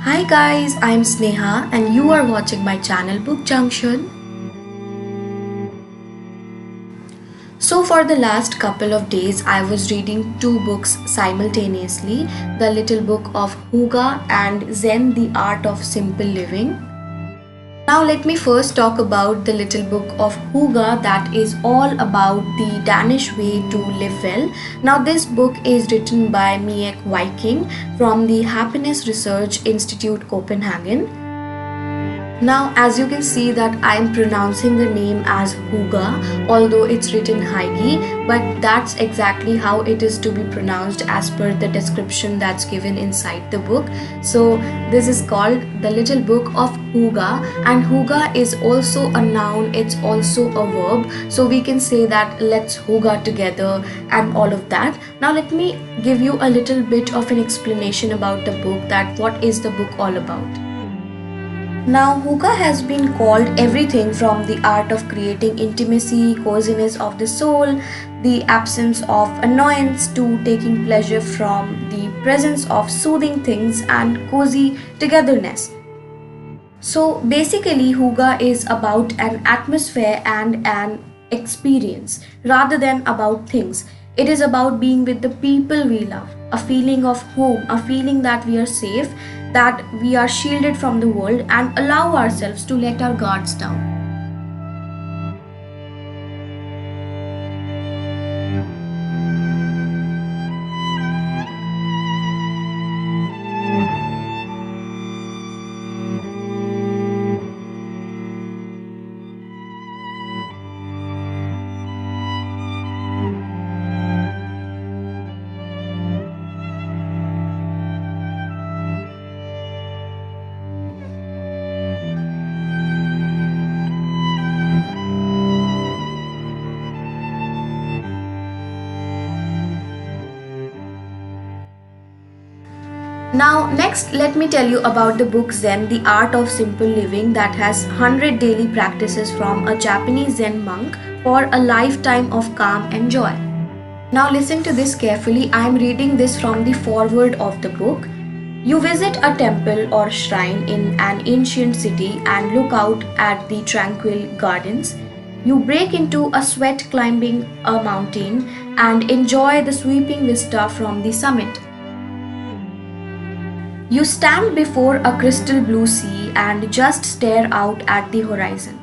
Hi guys, I'm Sneha and you are watching my channel Book Junction. So for the last couple of days I was reading two books simultaneously, The Little Book of Huga and Zen The Art of Simple Living. Now let me first talk about The Little Book of Huga, that is all about the Danish way to live well. Now this book is written by Miek Viking from the Happiness Research Institute Copenhagen. Now as you can see that I am pronouncing the name as Huga, although it's written Haigi, but that's exactly how it is to be pronounced as per the description that's given inside the book. So this is called The Little Book of Huga, and Huga is also a noun, it's also a verb. So we can say that let's Huga together and all of that. Now let me give you a little bit of an explanation about the book, that what is the book all about. Now, Huga has been called everything from the art of creating intimacy, coziness of the soul, the absence of annoyance, to taking pleasure from the presence of soothing things and cozy togetherness. So, basically, Huga is about an atmosphere and an experience rather than about things. It is about being with the people we love, a feeling of home, a feeling that we are safe, that we are shielded from the world, and allow ourselves to let our guards down. Now, next, let me tell you about the book Zen, The Art of Simple Living, that has 100 daily practices from a Japanese Zen monk for a lifetime of calm and joy. Now, listen to this carefully. I am reading this from the foreword of the book. You visit a temple or shrine in an ancient city and look out at the tranquil gardens. You break into a sweat climbing a mountain and enjoy the sweeping vista from the summit. You stand before a crystal blue sea and just stare out at the horizon.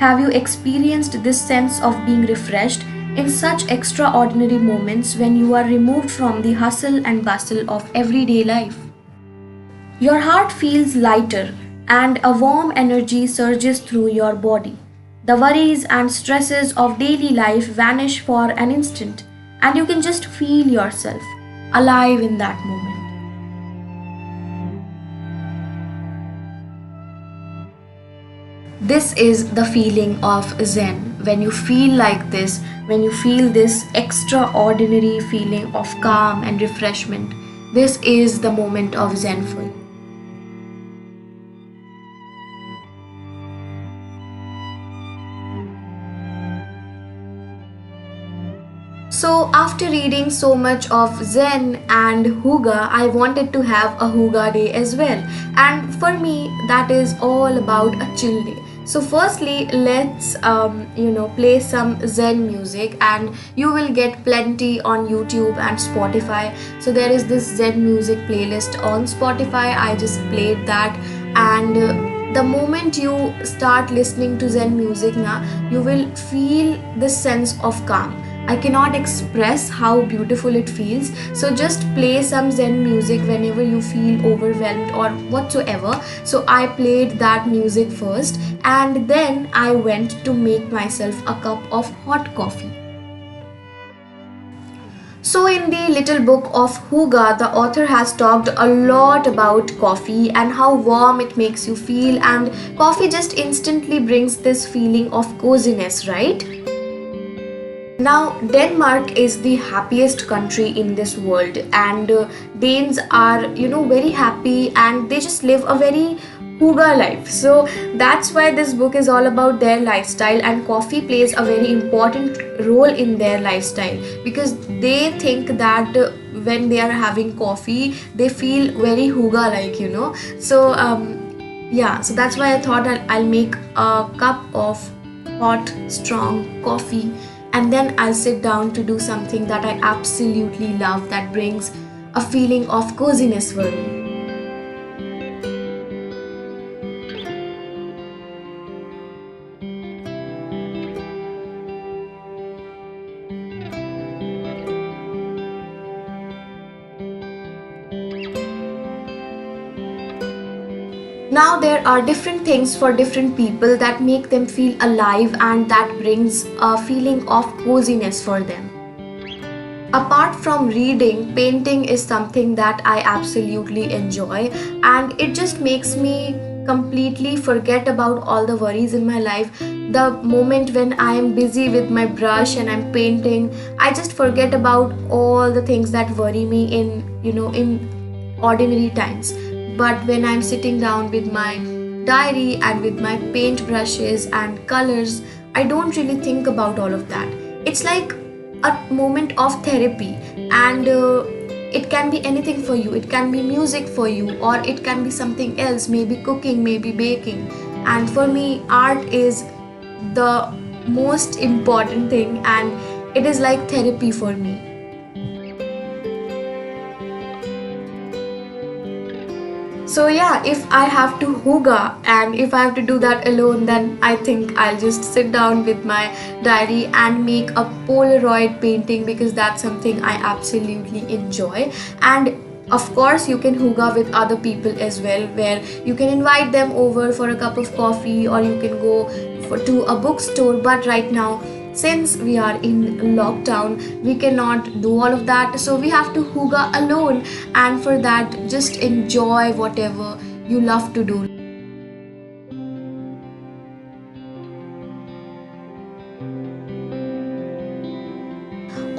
Have you experienced this sense of being refreshed in such extraordinary moments when you are removed from the hustle and bustle of everyday life? Your heart feels lighter and a warm energy surges through your body. The worries and stresses of daily life vanish for an instant, and you can just feel yourself alive in that moment. This is the feeling of Zen. When you feel like this, when you feel this extraordinary feeling of calm and refreshment, this is the moment of Zen for you. So after reading so much of Zen and Huga, I wanted to have a Huga day as well. And for me, that is all about a chill day. So firstly, let's play some Zen music, and you will get plenty on YouTube and Spotify. So there is this Zen music playlist on Spotify. I just played that, and the moment you start listening to Zen music now, you will feel this sense of calm. I cannot express how beautiful it feels. So just play some Zen music whenever you feel overwhelmed or whatsoever. So I played that music first, and then I went to make myself a cup of hot coffee. So, in the little book of Huga, the author has talked a lot about coffee and how warm it makes you feel, and coffee just instantly brings this feeling of coziness, right? Now, Denmark is the happiest country in this world, and Danes are, very happy, and they just live a very Huga life. So that's why this book is all about their lifestyle, and coffee plays a very important role in their lifestyle because they think that when they are having coffee, they feel very Huga like. So, yeah, so that's why I thought I'll make a cup of hot, strong coffee, and then I'll sit down to do something that I absolutely love that brings a feeling of coziness for me. Now there are different things for different people that make them feel alive and that brings a feeling of coziness for them. Apart from reading, painting is something that I absolutely enjoy, and it just makes me completely forget about all the worries in my life. The moment when I am busy with my brush and I'm painting, I just forget about all the things that worry me in ordinary times. But when I'm sitting down with my diary and with my paint brushes and colors, I don't really think about all of that. It's like a moment of therapy, and it can be anything for you. It can be music for you, or it can be something else, maybe cooking, maybe baking. And for me, art is the most important thing, and it is like therapy for me. So yeah, if I have to huga and if I have to do that alone, then I think I'll just sit down with my diary and make a Polaroid painting because that's something I absolutely enjoy. And of course, you can huga with other people as well, where you can invite them over for a cup of coffee, or you can go to a bookstore. But right now, since we are in lockdown, we cannot do all of that, so we have to huga alone, and for that, just enjoy whatever you love to do.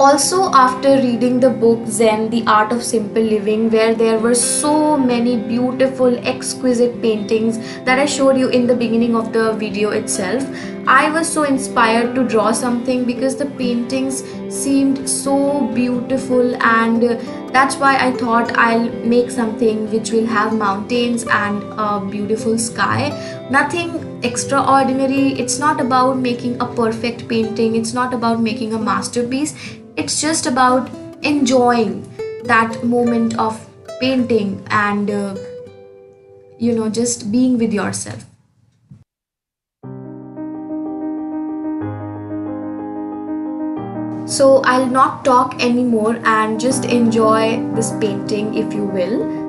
Also, after reading the book Zen, The Art of Simple Living, where there were so many beautiful, exquisite paintings that I showed you in the beginning of the video itself, I was so inspired to draw something because the paintings seemed so beautiful, and that's why I thought I'll make something which will have mountains and a beautiful sky. Nothing extraordinary. It's not about making a perfect painting, it's not about making a masterpiece. It's just about enjoying that moment of painting and just being with yourself. So I'll not talk anymore and just enjoy this painting, if you will.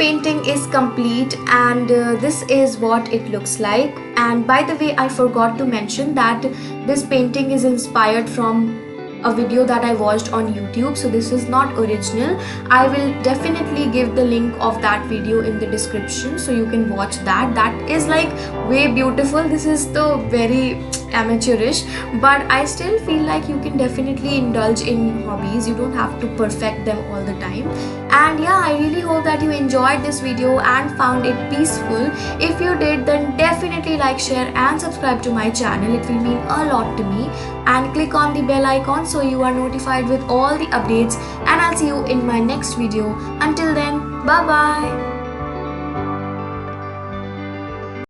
painting is complete, and this is what it looks like. And by the way, I forgot to mention that this painting is inspired from a video that I watched on YouTube, so this is not original. I will definitely give the link of that video in the description so you can watch that. That is like way beautiful. This is the very amateurish, but I still feel like you can definitely indulge in hobbies. You don't have to perfect them all the time. And yeah, I really hope that you enjoyed this video and found it peaceful. If you did, then definitely like, share and subscribe to my channel. It will mean a lot to me. And click on the bell icon so you are notified with all the updates, and I'll see you in my next video. Until then, bye bye.